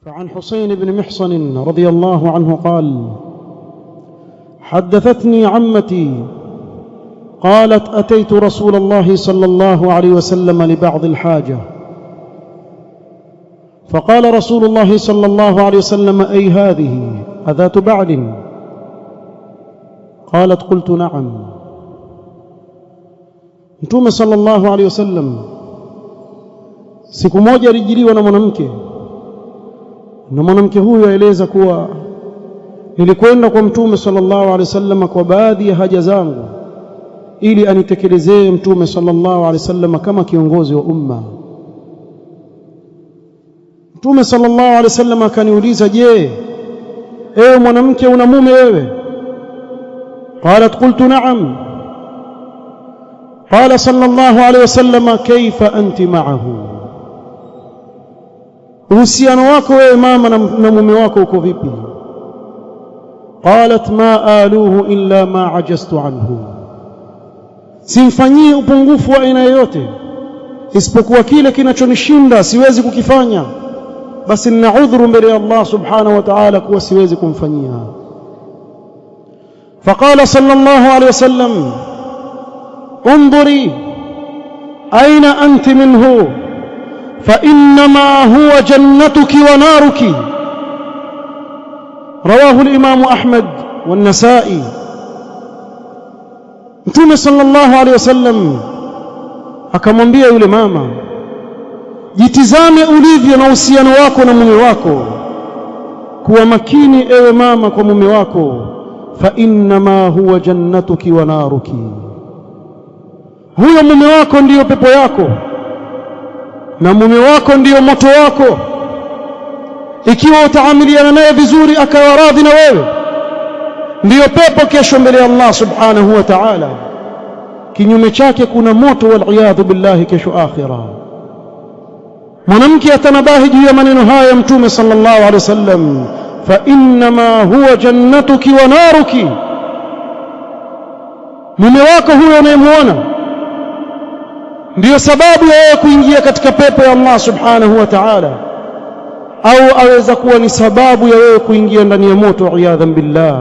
فعن حسين بن محصن رضي الله عنه قال: حدثتني عمتي قالت: أتيت رسول الله صلى الله عليه وسلم لبعض الحاجة، فقال رسول الله صلى الله عليه وسلم: أي هذه أذات بعل؟ قالت: قلت: نعم. Mtume sallallahu alaihi wasallam siku moja alijiliwa na mwanamke huyo aeleza kuwa nilikwenda kwa Mtume sallallahu alaihi wasallam kwa baadhi ya haja zangu ili anitekelezee Mtume sallallahu alaihi wasallam kama kiongozi wa umma. Mtume sallallahu alaihi wasallam akaniuliza: je, ewe mwanamke, una mume wewe? Qalat: qultu na'am. قال صلى الله عليه وسلم: كيف أنت معه؟ uhusiano wako wewe mama na mume wako uko vipi? قالت: ما آلوه إلا ما عجزت عنه, simfanyii upungufu wa aina yoyote isipokuwa kile kinachonishinda siwezi kukifanya, basi nina udhuru mbele ya Allah subhanahu wa ta'ala kuwa siwezi kumfanyia. فقال صلى الله عليه وسلم: انظري أين أنت منه فإنما هو جنتك ونارك. رواه الإمام أحمد والنسائي. Mtume sallallahu alaihi wasallam akamwambia yule mama: jitizame ulivyo na uhusiano wako na mume wako, kuwa makini ewe mama kwa mume wako, fa innama huwa jannatuki wa naruki, huyo mume wako ndiyo pepo yako na mume wako ndiyo moto wako. Ikiwa utaamiliana naye vizuri akawa radhi na wewe, ndiyo pepo kesho mbele ya Allah subhanahu wa ta'ala. Kinyume chake kuna moto, wal iyadhu billahi, kesho akhira. Mwanamke atanabahi juu ya maneno haya ya Mtume sallallahu alaihi wasallam: fa innama huwa jannatuki wa naruki, mume wako huyo unayemuona ndiyo sababu ya yeye kuingia katika pepo ya Allah subhanahu wa ta'ala, au aweza kuwa ni sababu ya wewe kuingia ndani ya moto, iyadhan billah.